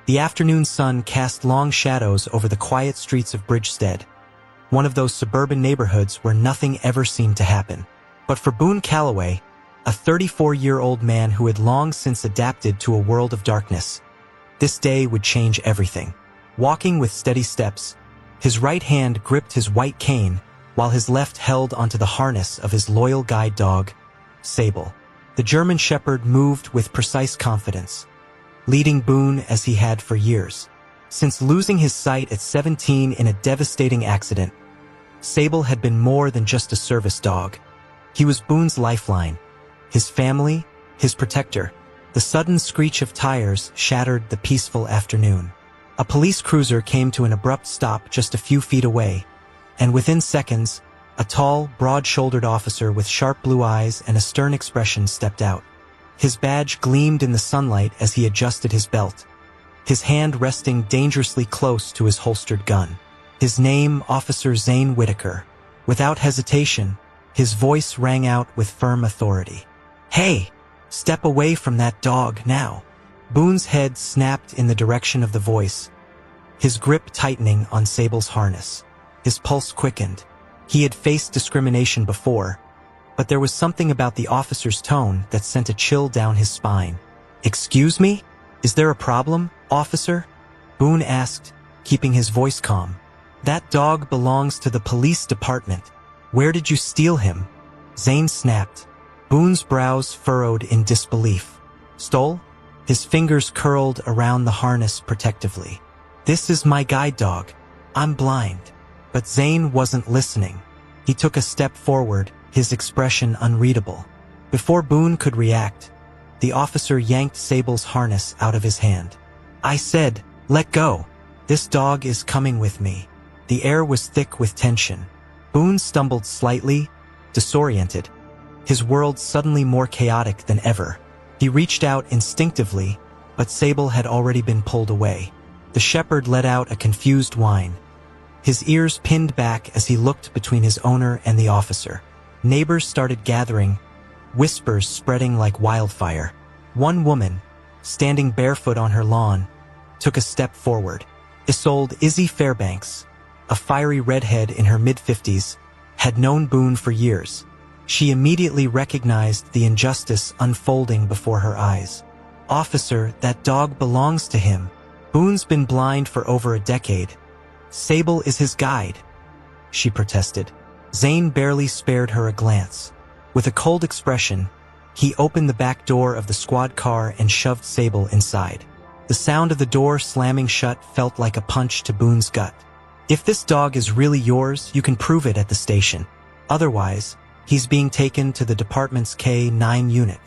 The afternoon sun cast long shadows over the quiet streets of Bridgestead, one of those suburban neighborhoods where nothing ever seemed to happen. But for Boone Calloway, a 34-year-old man who had long since adapted to a world of darkness, this day would change everything. Walking with steady steps, his right hand gripped his white cane, while his left held onto the harness of his loyal guide dog, Sable. The German Shepherd moved with precise confidence, leading Boone as he had for years. Since losing his sight at 17 in a devastating accident, Sable had been more than just a service dog. He was Boone's lifeline, his family, his protector. The sudden screech of tires shattered the peaceful afternoon. A police cruiser came to an abrupt stop just a few feet away, and within seconds, a tall, broad-shouldered officer with sharp blue eyes and a stern expression stepped out. His badge gleamed in the sunlight as he adjusted his belt, his hand resting dangerously close to his holstered gun. His name, Officer Zane Whitaker. Without hesitation, his voice rang out with firm authority. "Hey, step away from that dog now." Boone's head snapped in the direction of the voice, his grip tightening on Sable's harness. His pulse quickened. He had faced discrimination before, but there was something about the officer's tone that sent a chill down his spine. "Excuse me? Is there a problem, officer?" Boone asked, keeping his voice calm. "That dog belongs to the police department. Where did you steal him?" Zane snapped. Boone's brows furrowed in disbelief. "Stole?" His fingers curled around the harness protectively. "This is my guide dog. I'm blind." But Zane wasn't listening. He took a step forward, his expression unreadable. Before Boone could react, the officer yanked Sable's harness out of his hand. "I said, let go. This dog is coming with me." The air was thick with tension. Boone stumbled slightly, disoriented, his world suddenly more chaotic than ever. He reached out instinctively, but Sable had already been pulled away. The shepherd let out a confused whine, his ears pinned back as he looked between his owner and the officer. Neighbors started gathering, whispers spreading like wildfire. One woman, standing barefoot on her lawn, took a step forward. Isolde Izzy Fairbanks, a fiery redhead in her mid-50s, had known Boone for years. She immediately recognized the injustice unfolding before her eyes. "Officer, that dog belongs to him. Boone's been blind for over a decade. Sable is his guide," she protested. Zane barely spared her a glance. With a cold expression, he opened the back door of the squad car and shoved Sable inside. The sound of the door slamming shut felt like a punch to Boone's gut. "If this dog is really yours, you can prove it at the station. Otherwise, he's being taken to the department's K-9 unit."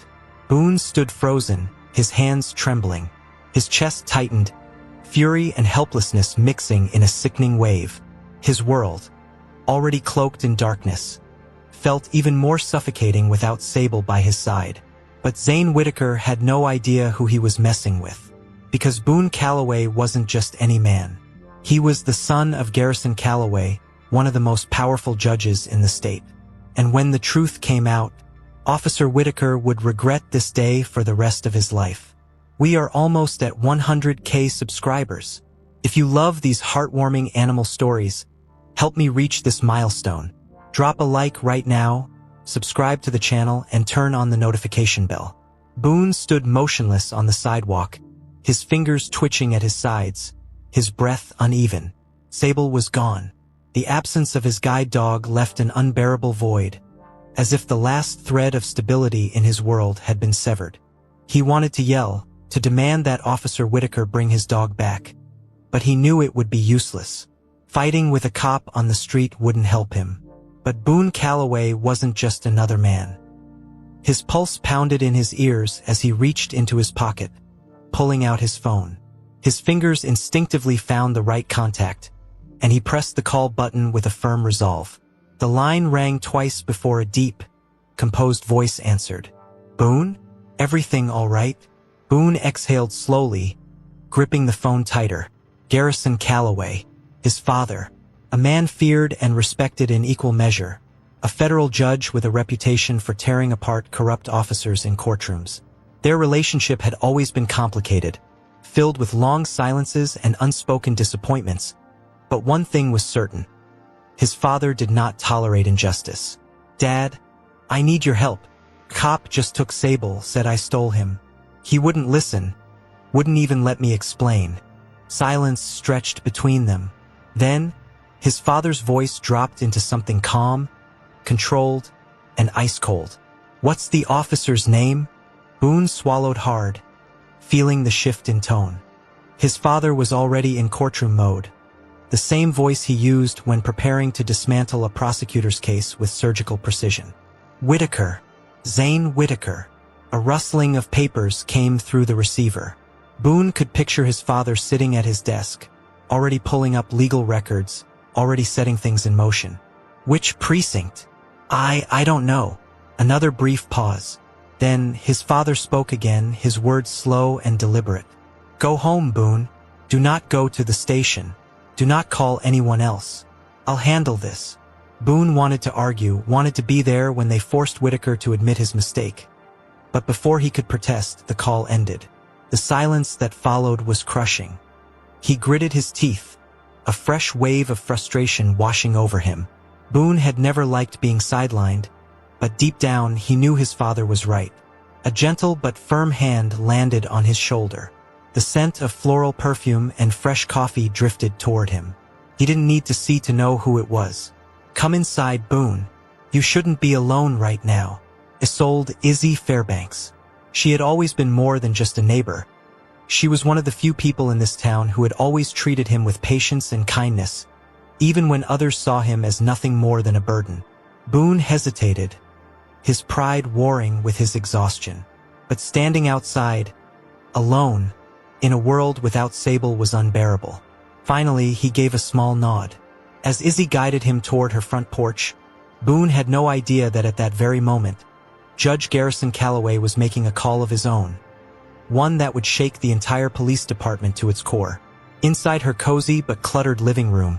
Boone stood frozen, his hands trembling. His chest tightened, fury and helplessness mixing in a sickening wave. His world, already cloaked in darkness, felt even more suffocating without Sable by his side. But Zane Whitaker had no idea who he was messing with. Because Boone Calloway wasn't just any man. He was the son of Garrison Calloway, one of the most powerful judges in the state. And when the truth came out, Officer Whitaker would regret this day for the rest of his life. We are almost at 100K subscribers. If you love these heartwarming animal stories, help me reach this milestone. Drop a like right now, subscribe to the channel, and turn on the notification bell. Boone stood motionless on the sidewalk, his fingers twitching at his sides, his breath uneven. Sable was gone. The absence of his guide dog left an unbearable void, as if the last thread of stability in his world had been severed. He wanted to yell, to demand that Officer Whitaker bring his dog back, but he knew it would be useless. Fighting with a cop on the street wouldn't help him. But Boone Calloway wasn't just another man. His pulse pounded in his ears as he reached into his pocket, pulling out his phone. His fingers instinctively found the right contact, and he pressed the call button with a firm resolve. The line rang twice before a deep, composed voice answered. "Boone? Everything all right?" Boone exhaled slowly, gripping the phone tighter. Garrison Calloway, his father, a man feared and respected in equal measure, a federal judge with a reputation for tearing apart corrupt officers in courtrooms. Their relationship had always been complicated, filled with long silences and unspoken disappointments. But one thing was certain. His father did not tolerate injustice. "Dad, I need your help. Cop just took Sable, said I stole him. He wouldn't listen, wouldn't even let me explain." Silence stretched between them. Then, his father's voice dropped into something calm, controlled, and ice-cold. "What's the officer's name?" Boone swallowed hard, feeling the shift in tone. His father was already in courtroom mode, the same voice he used when preparing to dismantle a prosecutor's case with surgical precision. "Whitaker. Zane Whitaker." A rustling of papers came through the receiver. Boone could picture his father sitting at his desk, already pulling up legal records, already setting things in motion. "Which precinct?" I don't know." Another brief pause. Then his father spoke again, his words slow and deliberate. "Go home, Boone. Do not go to the station. Do not call anyone else. I'll handle this." Boone wanted to argue, wanted to be there when they forced Whitaker to admit his mistake. But before he could protest, the call ended. The silence that followed was crushing. He gritted his teeth, a fresh wave of frustration washing over him. Boone had never liked being sidelined, but deep down he knew his father was right. A gentle but firm hand landed on his shoulder. The scent of floral perfume and fresh coffee drifted toward him. He didn't need to see to know who it was. "Come inside, Boone. You shouldn't be alone right now." Isolde Izzy Fairbanks. She had always been more than just a neighbor. She was one of the few people in this town who had always treated him with patience and kindness, even when others saw him as nothing more than a burden. Boone hesitated, his pride warring with his exhaustion. But standing outside, alone, in a world without Sable was unbearable. Finally, he gave a small nod. As Izzy guided him toward her front porch, Boone had no idea that at that very moment, Judge Garrison Calloway was making a call of his own. One that would shake the entire police department to its core. Inside her cozy but cluttered living room,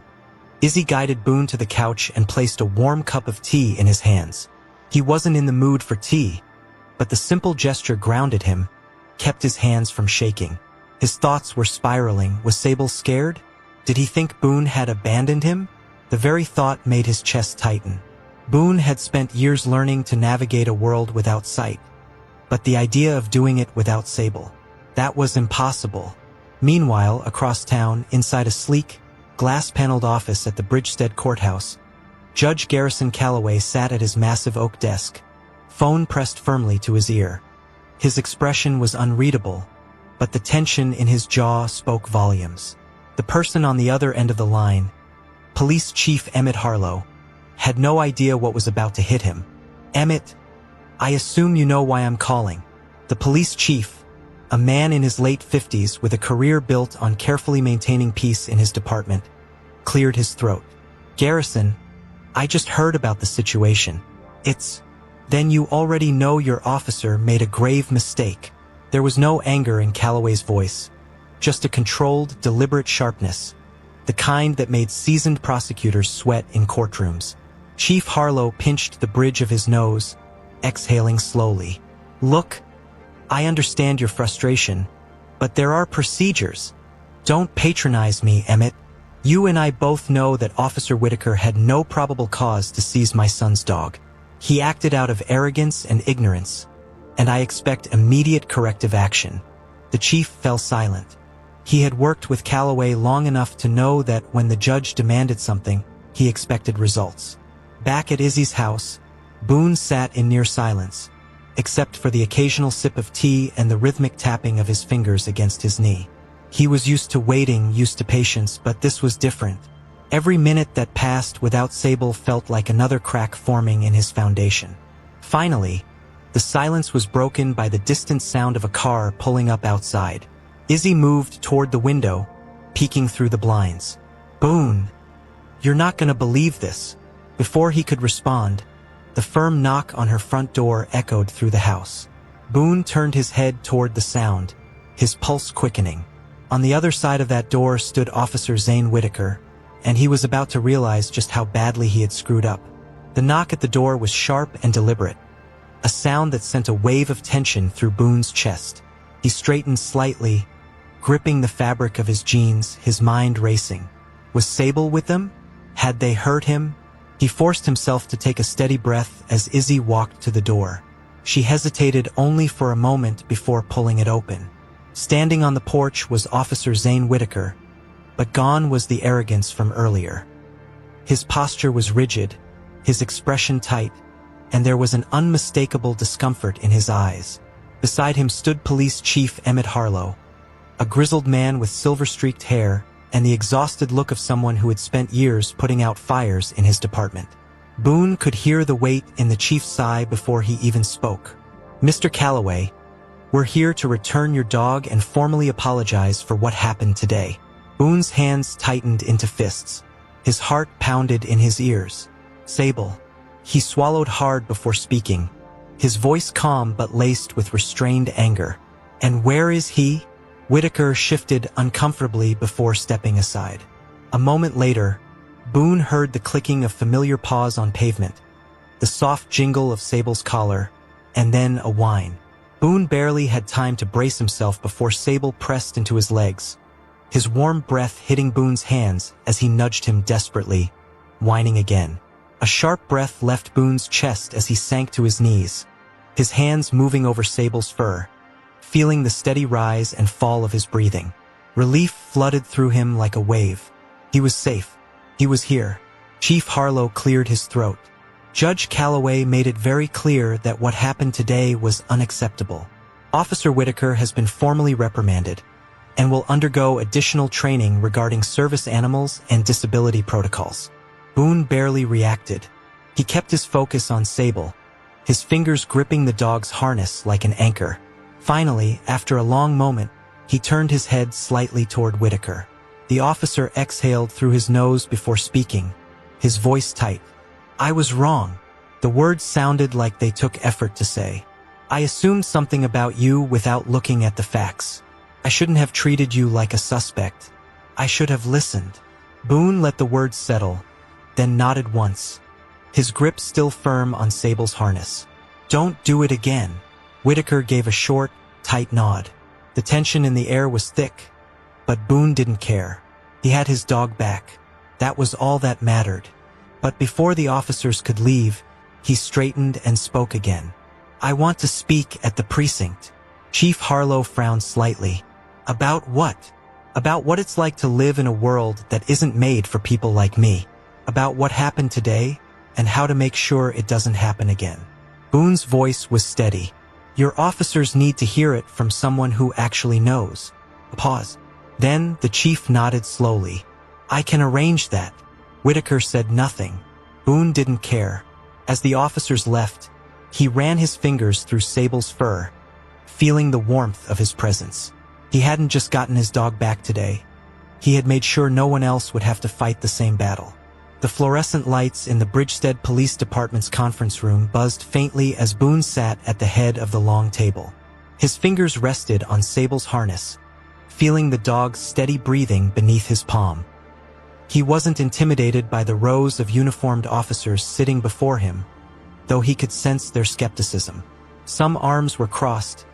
Izzy guided Boone to the couch and placed a warm cup of tea in his hands. He wasn't in the mood for tea, but the simple gesture grounded him, kept his hands from shaking. His thoughts were spiraling. Was Sable scared? Did he think Boone had abandoned him? The very thought made his chest tighten. Boone had spent years learning to navigate a world without sight, but the idea of doing it without Sable, that was impossible. Meanwhile, across town, inside a sleek, glass-paneled office at the Bridgestead Courthouse, Judge Garrison Calloway sat at his massive oak desk, phone pressed firmly to his ear. His expression was unreadable, but the tension in his jaw spoke volumes. The person on the other end of the line, Police Chief Emmett Harlow, had no idea what was about to hit him. "Emmett, I assume you know why I'm calling." The police chief, a man in his late 50s with a career built on carefully maintaining peace in his department, cleared his throat. "Garrison, I just heard about the situation. Then you already know your officer made a grave mistake." There was no anger in Calloway's voice, just a controlled, deliberate sharpness, the kind that made seasoned prosecutors sweat in courtrooms. Chief Harlow pinched the bridge of his nose, exhaling slowly. "Look, I understand your frustration, but there are procedures. Don't patronize me, Emmett. You and I both know that Officer Whitaker had no probable cause to seize my son's dog. He acted out of arrogance and ignorance, and I expect immediate corrective action." The chief fell silent. He had worked with Calloway long enough to know that when the judge demanded something, he expected results. Back at Izzy's house, Boone sat in near silence, except for the occasional sip of tea and the rhythmic tapping of his fingers against his knee. He was used to waiting, used to patience, but this was different. Every minute that passed without Sable felt like another crack forming in his foundation. Finally, the silence was broken by the distant sound of a car pulling up outside. Izzy moved toward the window, peeking through the blinds. "Boone, you're not gonna believe this." Before he could respond, the firm knock on her front door echoed through the house. Boone turned his head toward the sound, his pulse quickening. On the other side of that door stood Officer Zane Whitaker, and he was about to realize just how badly he had screwed up. The knock at the door was sharp and deliberate, a sound that sent a wave of tension through Boone's chest. He straightened slightly, gripping the fabric of his jeans, his mind racing. Was Sable with them? Had they hurt him? He forced himself to take a steady breath as Izzy walked to the door. She hesitated only for a moment before pulling it open. Standing on the porch was Officer Zane Whitaker, but gone was the arrogance from earlier. His posture was rigid, his expression tight, and there was an unmistakable discomfort in his eyes. Beside him stood Police Chief Emmett Harlow, a grizzled man with silver-streaked hair and the exhausted look of someone who had spent years putting out fires in his department. Boone could hear the weight in the chief's sigh before he even spoke. "Mr. Calloway, we're here to return your dog and formally apologize for what happened today." Boone's hands tightened into fists. His heart pounded in his ears. "Sable." He swallowed hard before speaking, his voice calm but laced with restrained anger. "And where is he?" Whitaker shifted uncomfortably before stepping aside. A moment later, Boone heard the clicking of familiar paws on pavement, the soft jingle of Sable's collar, and then a whine. Boone barely had time to brace himself before Sable pressed into his legs, his warm breath hitting Boone's hands as he nudged him desperately, whining again. A sharp breath left Boone's chest as he sank to his knees, his hands moving over Sable's fur, feeling the steady rise and fall of his breathing. Relief flooded through him like a wave. He was safe. He was here. Chief Harlow cleared his throat. Judge Calloway made it very clear that what happened today was unacceptable. Officer Whitaker has been formally reprimanded and will undergo additional training regarding service animals and disability protocols. Boone barely reacted. He kept his focus on Sable, his fingers gripping the dog's harness like an anchor. Finally, after a long moment, he turned his head slightly toward Whitaker. The officer exhaled through his nose before speaking, his voice tight. "I was wrong." The words sounded like they took effort to say. "I assumed something about you without looking at the facts. I shouldn't have treated you like a suspect. I should have listened." Boone let the words settle, then nodded once, his grip still firm on Sable's harness. "Don't do it again." Whitaker gave a short, tight nod. The tension in the air was thick, but Boone didn't care. He had his dog back. That was all that mattered. But before the officers could leave, he straightened and spoke again. "I want to speak at the precinct." Chief Harlow frowned slightly. "About what?" "About what it's like to live in a world that isn't made for people like me. About what happened today, and how to make sure it doesn't happen again." Boone's voice was steady. "Your officers need to hear it from someone who actually knows." A pause. Then the chief nodded slowly. "I can arrange that." Whitaker said nothing. Boone didn't care. As the officers left, he ran his fingers through Sable's fur, feeling the warmth of his presence. He hadn't just gotten his dog back today. He had made sure no one else would have to fight the same battle. The fluorescent lights in the Bridgestead Police Department's conference room buzzed faintly as Boone sat at the head of the long table. His fingers rested on Sable's harness, feeling the dog's steady breathing beneath his palm. He wasn't intimidated by the rows of uniformed officers sitting before him, though he could sense their skepticism. Some arms were crossed,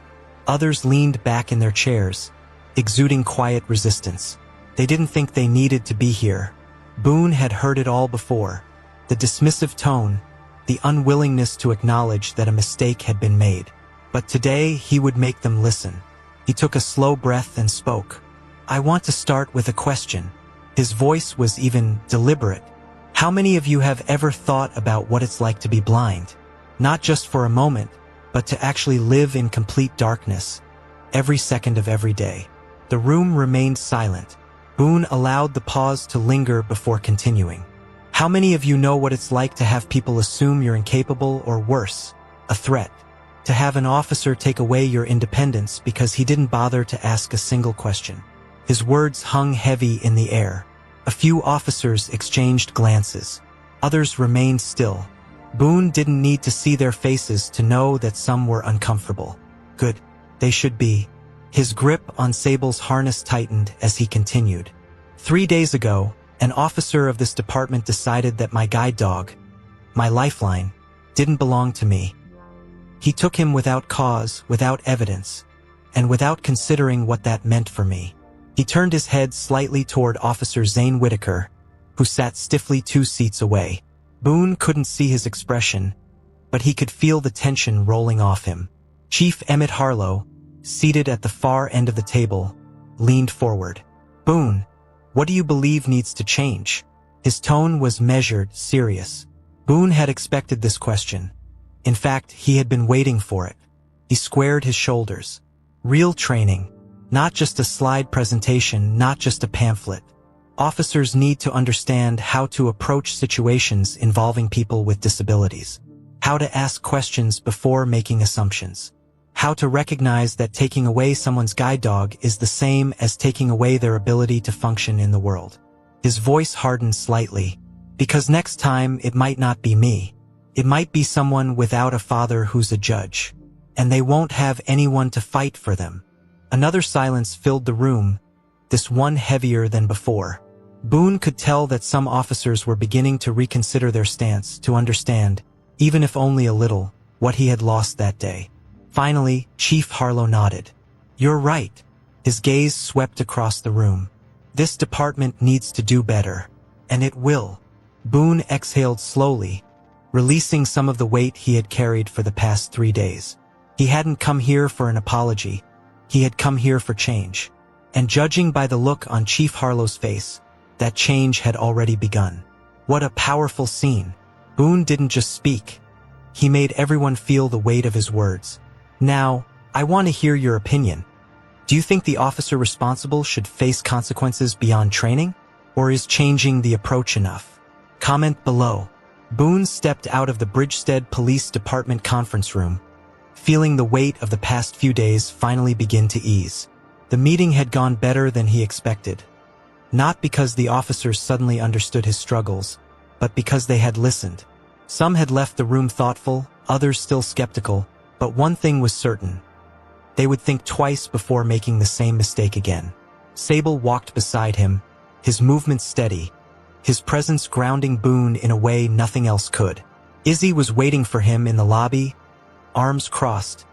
others leaned back in their chairs, exuding quiet resistance. They didn't think they needed to be here. Boone had heard it all before, the dismissive tone, the unwillingness to acknowledge that a mistake had been made. But today he would make them listen. He took a slow breath and spoke. "I want to start with a question." His voice was even deliberate. "How many of you have ever thought about what it's like to be blind? Not just for a moment, but to actually live in complete darkness, every second of every day?" The room remained silent. Boone allowed the pause to linger before continuing. "How many of you know what it's like to have people assume you're incapable or worse, a threat? To have an officer take away your independence because he didn't bother to ask a single question?" His words hung heavy in the air. A few officers exchanged glances. Others remained still. Boone didn't need to see their faces to know that some were uncomfortable. Good. They should be. His grip on Sable's harness tightened as he continued. 3 days ago, an officer of this department decided that my guide dog, my lifeline, didn't belong to me. He took him without cause, without evidence, and without considering what that meant for me. He turned his head slightly toward Officer Zane Whitaker, who sat stiffly 2 seats away. Boone couldn't see his expression, but he could feel the tension rolling off him. Chief Emmett Harlow, seated at the far end of the table, leaned forward. "Boone, what do you believe needs to change?" His tone was measured, serious. Boone had expected this question. In fact, he had been waiting for it. He squared his shoulders. Real training. Not just a slide presentation, not just a pamphlet. Officers need to understand how to approach situations involving people with disabilities. How to ask questions before making assumptions. How to recognize that taking away someone's guide dog is the same as taking away their ability to function in the world. His voice hardened slightly, because next time it might not be me. It might be someone without a father who's a judge, and they won't have anyone to fight for them. Another silence filled the room, this one heavier than before. Boone could tell that some officers were beginning to reconsider their stance, to understand, even if only a little, what he had lost that day. Finally, Chief Harlow nodded. "You're right." His gaze swept across the room. "This department needs to do better. And it will." Boone exhaled slowly, releasing some of the weight he had carried for the past 3 days. He hadn't come here for an apology. He had come here for change. And judging by the look on Chief Harlow's face, that change had already begun. What a powerful scene. Boone didn't just speak. He made everyone feel the weight of his words. "Now, I want to hear your opinion. Do you think the officer responsible should face consequences beyond training? Or is changing the approach enough? Comment below." Boone stepped out of the Bridgestead Police Department conference room, feeling the weight of the past few days finally begin to ease. The meeting had gone better than he expected. Not because the officers suddenly understood his struggles, but because they had listened. Some had left the room thoughtful, others still skeptical, but one thing was certain. They would think twice before making the same mistake again. Sable walked beside him, his movements steady, his presence grounding Boone in a way nothing else could. Izzy was waiting for him in the lobby, arms crossed,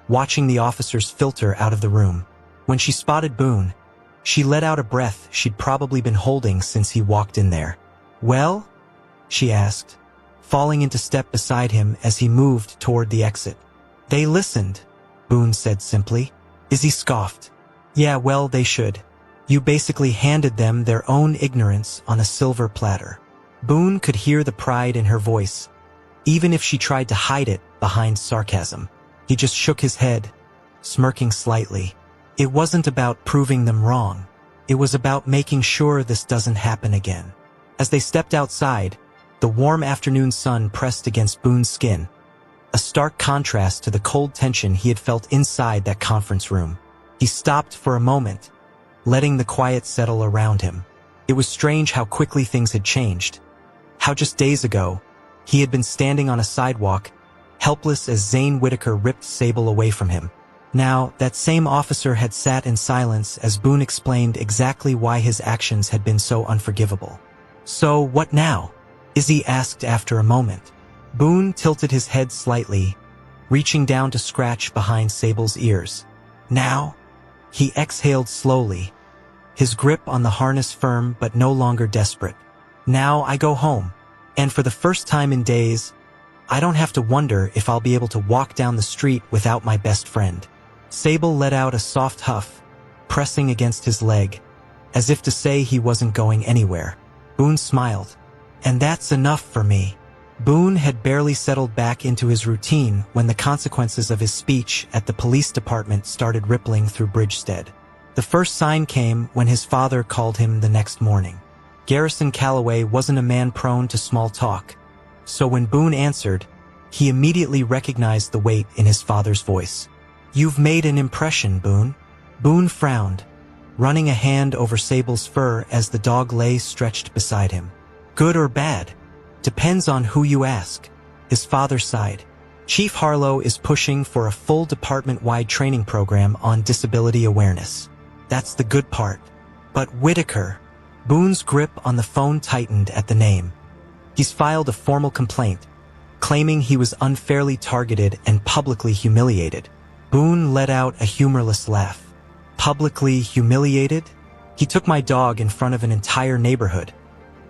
watching the officers filter out of the room. When she spotted Boone, she let out a breath she'd probably been holding since he walked in there. "Well?" she asked, falling into step beside him as he moved toward the exit. "They listened," Boone said simply. Izzy scoffed. "Yeah, well, they should. You basically handed them their own ignorance on a silver platter." Boone could hear the pride in her voice, even if she tried to hide it behind sarcasm. He just shook his head, smirking slightly. It wasn't about proving them wrong. It was about making sure this doesn't happen again. As they stepped outside, the warm afternoon sun pressed against Boone's skin, a stark contrast to the cold tension he had felt inside that conference room. He stopped for a moment, letting the quiet settle around him. It was strange how quickly things had changed. How just days ago, he had been standing on a sidewalk, helpless as Zane Whitaker ripped Sable away from him. Now, that same officer had sat in silence as Boone explained exactly why his actions had been so unforgivable. "So, what now?" Izzy asked after a moment. Boone tilted his head slightly, reaching down to scratch behind Sable's ears. "Now?" He exhaled slowly, his grip on the harness firm but no longer desperate. "Now I go home, and for the first time in days, I don't have to wonder if I'll be able to walk down the street without my best friend." Sable let out a soft huff, pressing against his leg, as if to say he wasn't going anywhere. Boone smiled. "And that's enough for me." Boone had barely settled back into his routine when the consequences of his speech at the police department started rippling through Bridgestead. The first sign came when his father called him the next morning. Garrison Calloway wasn't a man prone to small talk, so when Boone answered, he immediately recognized the weight in his father's voice. "You've made an impression, Boone." Boone frowned, running a hand over Sable's fur as the dog lay stretched beside him. "Good or bad? Depends on who you ask." His father sighed. "Chief Harlow is pushing for a full department-wide training program on disability awareness. That's the good part. But Whitaker..." Boone's grip on the phone tightened at the name. "He's filed a formal complaint, claiming he was unfairly targeted and publicly humiliated." Boone let out a humorless laugh. "Publicly humiliated?" He took my dog in front of an entire neighborhood,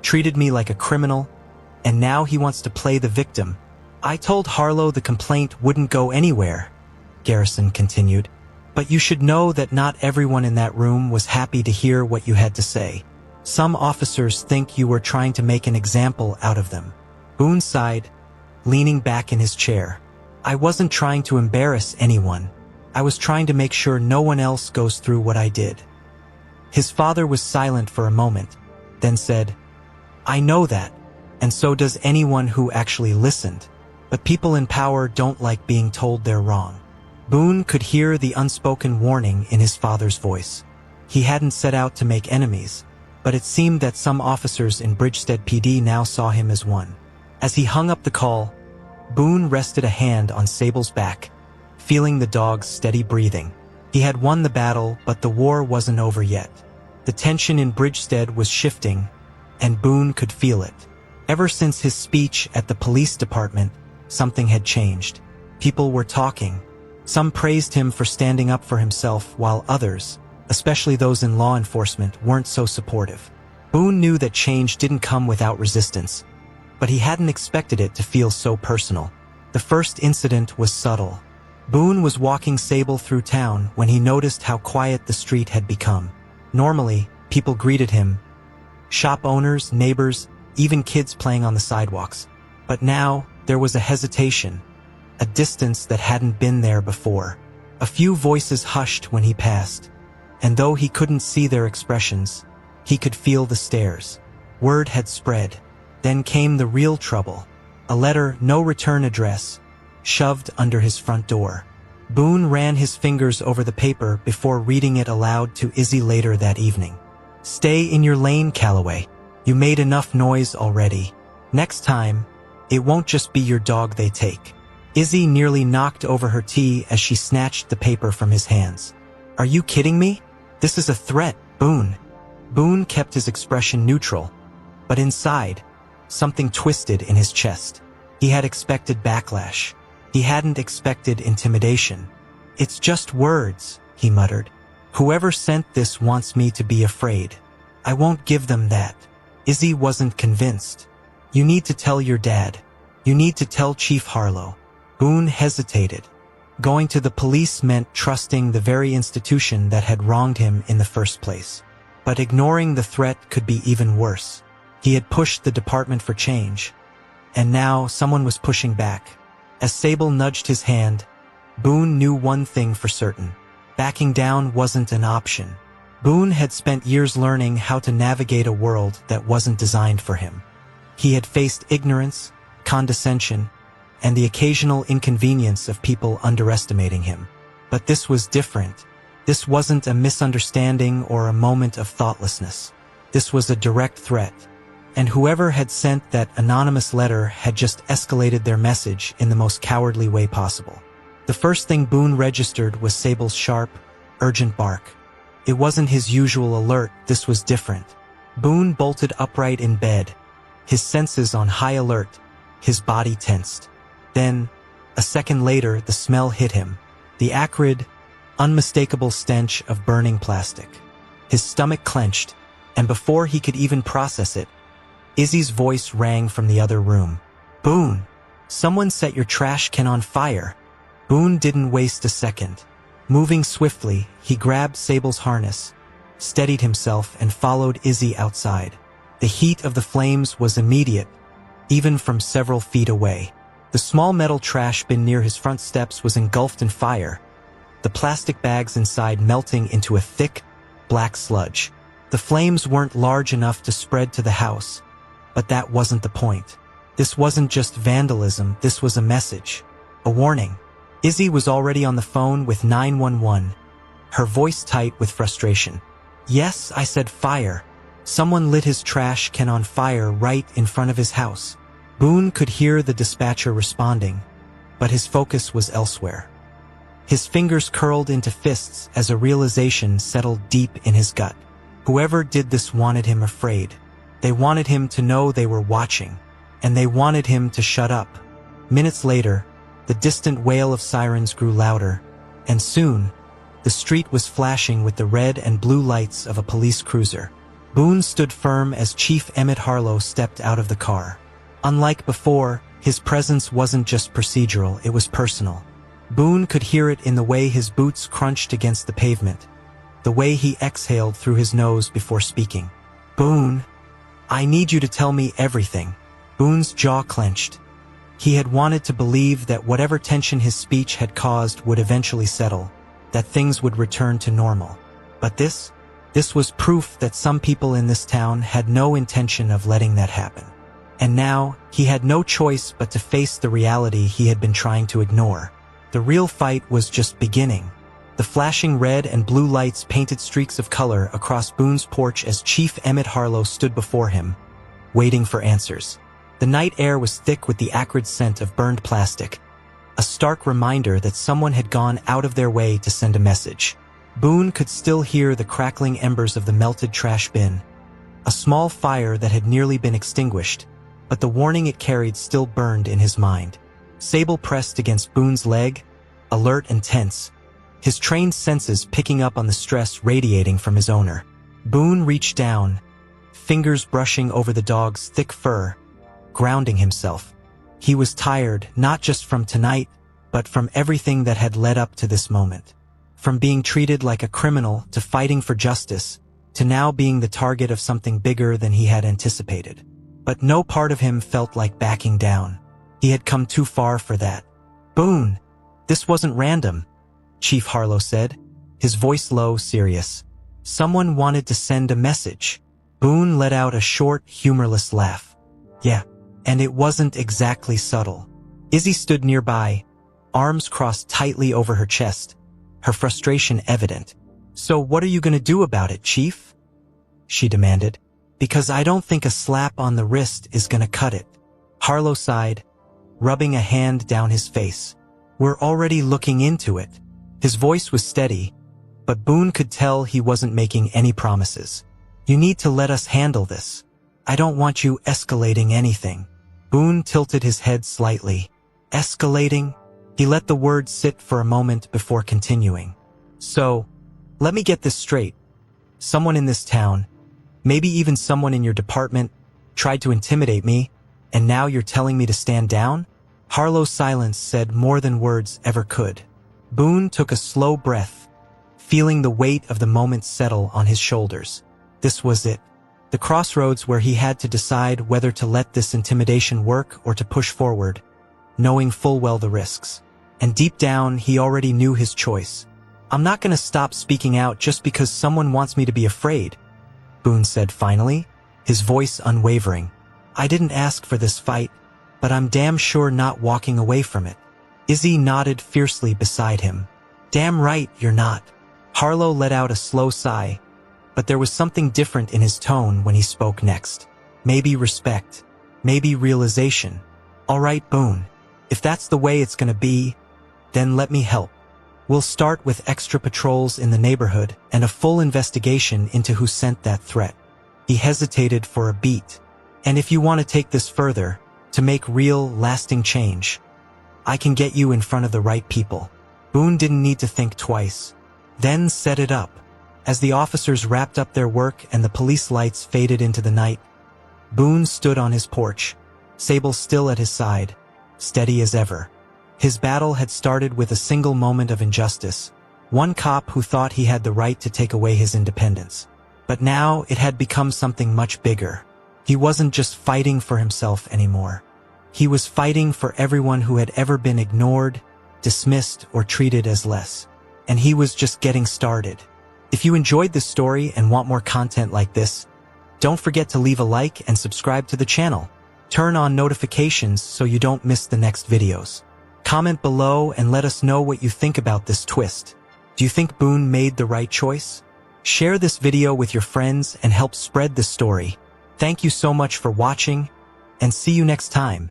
treated me like a criminal, and now he wants to play the victim. I told Harlow the complaint wouldn't go anywhere, Garrison continued. But you should know that not everyone in that room was happy to hear what you had to say. Some officers think you were trying to make an example out of them. Boone sighed, leaning back in his chair. I wasn't trying to embarrass anyone. I was trying to make sure no one else goes through what I did. His father was silent for a moment, then said, I know that, and so does anyone who actually listened. But people in power don't like being told they're wrong. Boone could hear the unspoken warning in his father's voice. He hadn't set out to make enemies, but it seemed that some officers in Bridgestead PD now saw him as one. As he hung up the call, Boone rested a hand on Sable's back, feeling the dog's steady breathing. He had won the battle, but the war wasn't over yet. The tension in Bridgestead was shifting, and Boone could feel it. Ever since his speech at the police department, something had changed. People were talking. Some praised him for standing up for himself, while others, especially those in law enforcement, weren't so supportive. Boone knew that change didn't come without resistance, but he hadn't expected it to feel so personal. The first incident was subtle. Boone was walking Sable through town when he noticed how quiet the street had become. Normally, people greeted him, shop owners, neighbors, even kids playing on the sidewalks. But now, there was a hesitation, a distance that hadn't been there before. A few voices hushed when he passed, and though he couldn't see their expressions, he could feel the stares. Word had spread. Then came the real trouble. A letter, no return address, shoved under his front door. Boone ran his fingers over the paper before reading it aloud to Izzy later that evening. Stay in your lane, Calloway. You made enough noise already. Next time, it won't just be your dog they take. Izzy nearly knocked over her tea as she snatched the paper from his hands. Are you kidding me? This is a threat, Boone. Boone kept his expression neutral, but inside, something twisted in his chest. He had expected backlash. He hadn't expected intimidation. It's just words, he muttered. Whoever sent this wants me to be afraid. I won't give them that. Izzy wasn't convinced. You need to tell your dad. You need to tell Chief Harlow. Boone hesitated. Going to the police meant trusting the very institution that had wronged him in the first place. But ignoring the threat could be even worse. He had pushed the department for change, and now someone was pushing back. As Sable nudged his hand, Boone knew one thing for certain. Backing down wasn't an option. Boone had spent years learning how to navigate a world that wasn't designed for him. He had faced ignorance, condescension, and the occasional inconvenience of people underestimating him. But this was different. This wasn't a misunderstanding or a moment of thoughtlessness. This was a direct threat. And whoever had sent that anonymous letter had just escalated their message in the most cowardly way possible. The first thing Boone registered was Sable's sharp, urgent bark. It wasn't his usual alert, this was different. Boone bolted upright in bed, his senses on high alert, his body tensed. Then, a second later, the smell hit him. The acrid, unmistakable stench of burning plastic. His stomach clenched, and before he could even process it, Izzy's voice rang from the other room. Boone, someone set your trash can on fire. Boone didn't waste a second. Moving swiftly, he grabbed Sable's harness, steadied himself, and followed Izzy outside. The heat of the flames was immediate, even from several feet away. The small metal trash bin near his front steps was engulfed in fire, the plastic bags inside melting into a thick, black sludge. The flames weren't large enough to spread to the house, but that wasn't the point. This wasn't just vandalism, this was a message, a warning. Izzy was already on the phone with 911, her voice tight with frustration. Yes, I said fire. Someone lit his trash can on fire right in front of his house. Boone could hear the dispatcher responding, but his focus was elsewhere. His fingers curled into fists as a realization settled deep in his gut. Whoever did this wanted him afraid. They wanted him to know they were watching, and they wanted him to shut up. Minutes later, the distant wail of sirens grew louder, and soon, The street was flashing with the red and blue lights of a police cruiser. Boone stood firm as Chief Emmett Harlow stepped out of the car. Unlike before, his presence wasn't just procedural, it was personal. Boone could hear it in the way his boots crunched against the pavement, the way he exhaled through his nose before speaking. "Boone, I need you to tell me everything." Boone's jaw clenched. He had wanted to believe that whatever tension his speech had caused would eventually settle, that things would return to normal. But this was proof that some people in this town had no intention of letting that happen. And now, he had no choice but to face the reality he had been trying to ignore. The real fight was just beginning. The flashing red and blue lights painted streaks of color across Boone's porch as Chief Emmett Harlow stood before him, waiting for answers. The night air was thick with the acrid scent of burned plastic, a stark reminder that someone had gone out of their way to send a message. Boone could still hear the crackling embers of the melted trash bin, a small fire that had nearly been extinguished, but the warning it carried still burned in his mind. Sable pressed against Boone's leg, alert and tense, his trained senses picking up on the stress radiating from his owner. Boone reached down, fingers brushing over the dog's thick fur, grounding himself. He was tired, not just from tonight, but from everything that had led up to this moment. From being treated like a criminal to fighting for justice, to now being the target of something bigger than he had anticipated. But no part of him felt like backing down. He had come too far for that. "Boone, this wasn't random," Chief Harlow said, his voice low, serious. "Someone wanted to send a message." Boone let out a short, humorless laugh. "Yeah, and it wasn't exactly subtle." Izzy stood nearby, arms crossed tightly over her chest, her frustration evident. "So what are you going to do about it, Chief?" she demanded. "Because I don't think a slap on the wrist is going to cut it." Harlow sighed, rubbing a hand down his face. "We're already looking into it." His voice was steady, but Boone could tell he wasn't making any promises. "You need to let us handle this. I don't want you escalating anything." Boone tilted his head slightly. "Escalating?" He let the word sit for a moment before continuing. "So, let me get this straight. Someone in this town, maybe even someone in your department, tried to intimidate me, and now you're telling me to stand down?" Harlow's silence said more than words ever could. Boone took a slow breath, feeling the weight of the moment settle on his shoulders. This was it. The crossroads where he had to decide whether to let this intimidation work or to push forward, knowing full well the risks. And deep down, he already knew his choice. "I'm not going to stop speaking out just because someone wants me to be afraid," Boone said finally, his voice unwavering. "I didn't ask for this fight, but I'm damn sure not walking away from it." Izzy nodded fiercely beside him. "Damn right you're not." Harlow let out a slow sigh, but there was something different in his tone when he spoke next. Maybe respect, maybe realization. "All right, Boone, if that's the way it's going to be, then let me help. We'll start with extra patrols in the neighborhood and a full investigation into who sent that threat." He hesitated for a beat. "And if you want to take this further, to make real, lasting change, I can get you in front of the right people." Boone didn't need to think twice. Then set it up. As the officers wrapped up their work and the police lights faded into the night, Boone stood on his porch, Sable still at his side, steady as ever. His battle had started with a single moment of injustice, one cop who thought he had the right to take away his independence. But now it had become something much bigger. He wasn't just fighting for himself anymore. He was fighting for everyone who had ever been ignored, dismissed, or treated as less. And he was just getting started. If you enjoyed this story and want more content like this, don't forget to leave a like and subscribe to the channel. Turn on notifications so you don't miss the next videos. Comment below and let us know what you think about this twist. Do you think Boone made the right choice? Share this video with your friends and help spread the story. Thank you so much for watching, and see you next time.